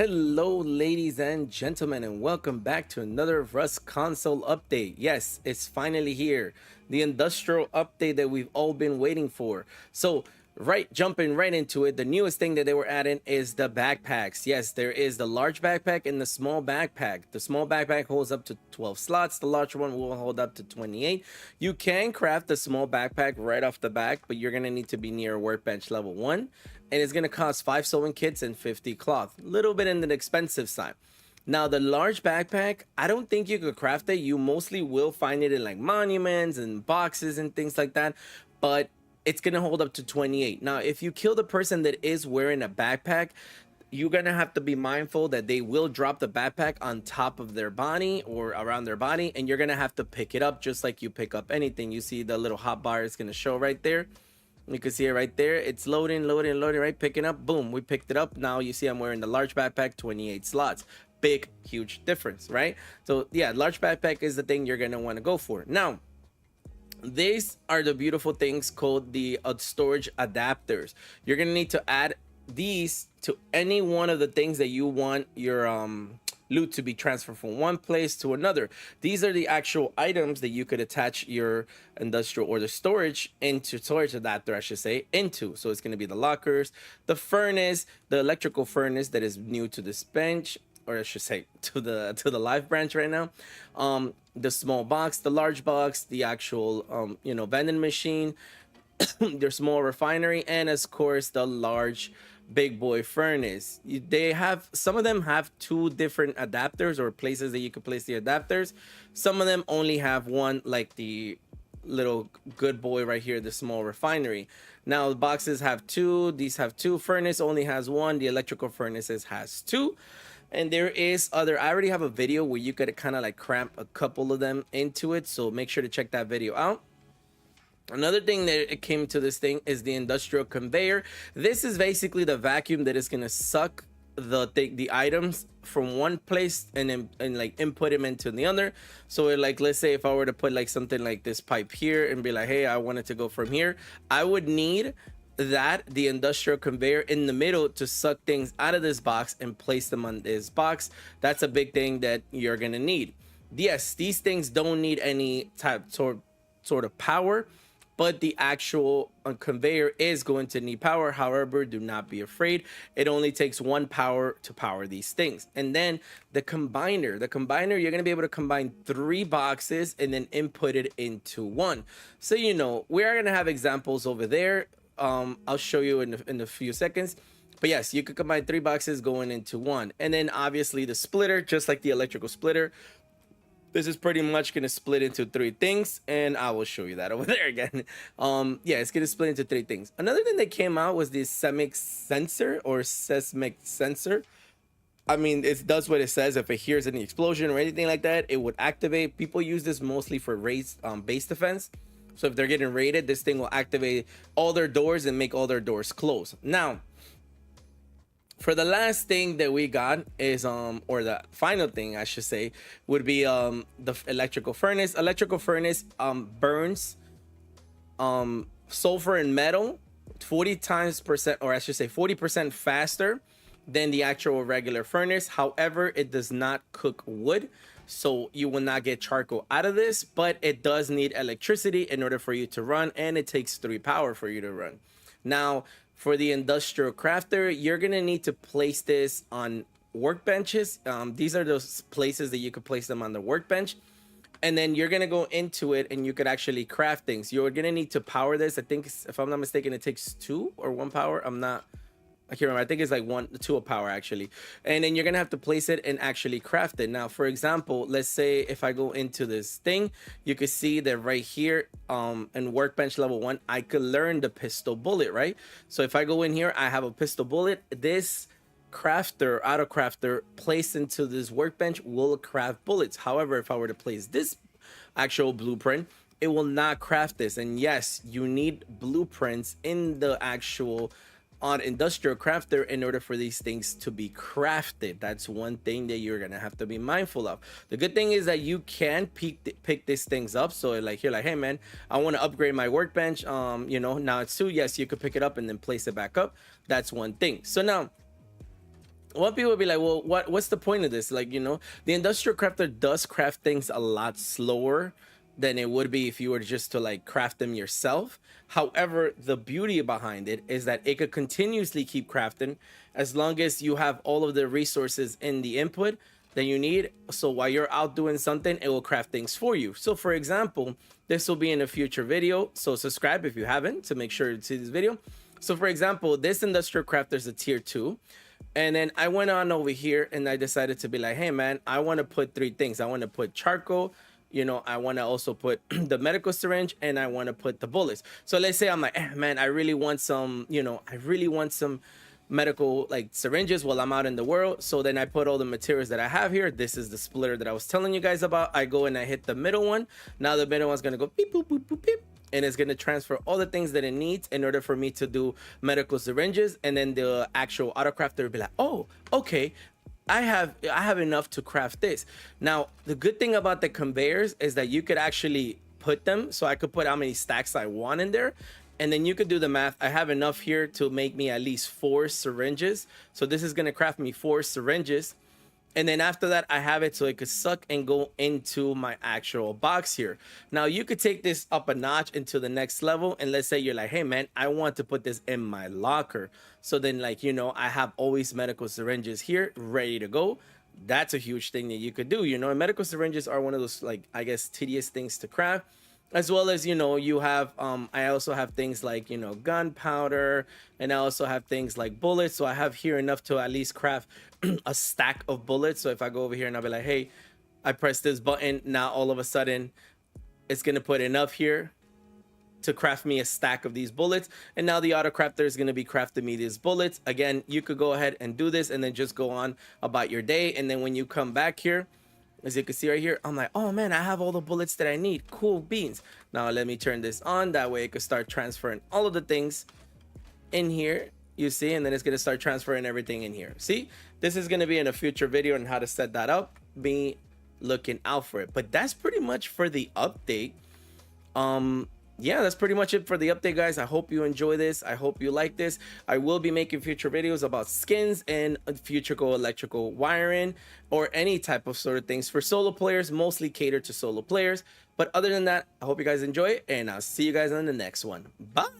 Hello, ladies and gentlemen, and welcome back to another Rust console update. Yes, it's finally here. The industrial update that we've all been waiting for. So, jumping right into it, the newest thing that they were adding is the backpacks. Yes, there is the large backpack and the small backpack. The small backpack holds up to 12 slots. The large one will hold up to 28. You can craft the small backpack right off the back, but you're going to need to be near workbench level 1. And it's going to cost 5 sewing kits and 50 cloth. A little bit in the expensive side. Now, the large backpack, I don't think you could craft it. You mostly will find it in like monuments and boxes and things like that. But it's going to hold up to 28. Now, if you kill the person that is wearing a backpack, you're going to have to be mindful that they will drop the backpack on top of their body or around their body. And you're going to have to pick it up just like you pick up anything. You see the little hot bar is going to show right there. You can see it right there. It's loading, right? Picking up. Boom. We picked it up. Now you see I'm wearing the large backpack, 28 slots. Big, huge difference, right? So yeah, large backpack is the thing you're going to want to go for. Now, these are the beautiful things called the storage adapters. You're going to need to add these to any one of the things that you want your loot to be transferred from one place to another. These are the actual items that you could attach your industrial or the storage adapter, I should say, into. So it's going to be the lockers, the furnace, the electrical furnace that is new to this bench, or I should say to the live branch right now. The small box, the large box, the actual vending machine, their small refinery, and of course the large big boy furnace. They have, some of them have two different adapters or places that you could place the adapters. Some of them only have one, like the little good boy right here, the small refinery. Now the boxes have two, these have two. Furnace only has one. The electrical furnaces has two. And there is other, I already have a video where you could kind of like cramp a couple of them into it, so make sure to check that video out. Another thing that it came to this thing is the industrial conveyor. This is basically the vacuum that is going to suck the items from one place and like input them into the other. So like, let's say if I were to put like something like this pipe here and be like, hey, I want it to go from here, I would need the industrial conveyor in the middle to suck things out of this box and place them on this box. That's a big thing that you're gonna need. Yes, these things don't need any sort of power, but the actual conveyor is going to need power. However, do not be afraid. It only takes one power to power these things. And then the combiner, you're going to be able to combine 3 boxes and then input it into one. So, we are going to have examples over there. I'll show you in a few seconds. But yes, you could combine 3 boxes going into one. And then obviously the splitter, just like the electrical splitter, this is pretty much going to split into 3 things, and I will show you that over there again. Yeah, it's going to split into 3 things. Another thing that came out was the seismic sensor. I mean, it does what it says. If it hears any explosion or anything like that, it would activate. People use this mostly for raised base defense. So if they're getting raided, this thing will activate all their doors and make all their doors close. Now, for the last thing that we got is or the final thing I should say would be the electrical furnace. Electrical furnace burns sulfur and metal 40% faster than the actual regular furnace. However, it does not cook wood, so you will not get charcoal out of this, but it does need electricity in order for you to run, and it takes 3 power for you to run. Now, for the industrial crafter, you're going to need to place this on workbenches. These are those places that you could place them on the workbench. And then you're going to go into it and you could actually craft things. You're going to need to power this. I think, if I'm not mistaken, it takes 2 or 1 power. I can't remember. I think it's like 2 power actually. And then you're going to have to place it and actually craft it. Now, for example, let's say if I go into this thing, you can see that right here in workbench level 1, I could learn the pistol bullet, right? So if I go in here, I have a pistol bullet. This auto crafter placed into this workbench will craft bullets. However, if I were to place this actual blueprint, it will not craft this. And yes, you need blueprints in the actual on industrial crafter in order for these things to be crafted. That's one thing that you're gonna have to be mindful of. The good thing is that you can pick these things up. So like you're like, hey man, I want to upgrade my workbench, now it's 2. Yes, you could pick it up and then place it back up. That's one thing. So now Well, people would be like, well, what's the point of this? Like, the industrial crafter does craft things a lot slower than it would be if you were just to like craft them yourself. However, the beauty behind it is that it could continuously keep crafting as long as you have all of the resources in the input that you need. So while you're out doing something, it will craft things for you. So for example, this will be in a future video. So subscribe if you haven't to make sure to see this video. So for example, this industrial crafter is a tier 2. And then I went on over here and I decided to be like, hey man, I want to put 3 things. I want to put charcoal, I want to also put the medical syringe, and I want to put the bullets. So let's say I'm like, man, I really want some, I really want some medical like syringes while I'm out in the world. So then I put all the materials that I have here. This is the splitter that I was telling you guys about. I go and I hit the middle one. Now the middle one's going to go beep, boop, boop, boop, beep. And it's going to transfer all the things that it needs in order for me to do medical syringes. And then the actual autocrafter will be like, oh, okay, I have enough to craft this. Now, the good thing about the conveyors is that you could actually put them. So I could put how many stacks I want in there. And then you could do the math. I have enough here to make me at least 4 syringes. So this is going to craft me 4 syringes. And then after that, I have it so it could suck and go into my actual box here. Now you could take this up a notch into the next level. And let's say you're like, hey man, I want to put this in my locker. So then like, I have always medical syringes here ready to go. That's a huge thing that you could do, and medical syringes are one of those, like, I guess, tedious things to craft. As well as, you have, I also have things like, gunpowder, and I also have things like bullets. So I have here enough to at least craft a stack of bullets. So if I go over here and I'll be like, hey, I press this button, now all of a sudden it's going to put enough here to craft me a stack of these bullets. And now the auto crafter is going to be crafting me these bullets. Again, you could go ahead and do this and then just go on about your day. And then when you come back here, as you can see right here, I'm like, oh man, I have all the bullets that I need. Cool beans. Now let me turn this on. That way it could start transferring all of the things in here, you see, and then it's going to start transferring everything in here. See, this is going to be in a future video on how to set that up. Be looking out for it. But that's pretty much for the update. Yeah, that's pretty much it for the update, guys. I hope you enjoy this. I hope you like this. I will be making future videos about skins and future electrical wiring or any type of sort of things for solo players, mostly catered to solo players. But other than that, I hope you guys enjoy it, and I'll see you guys on the next one. Bye.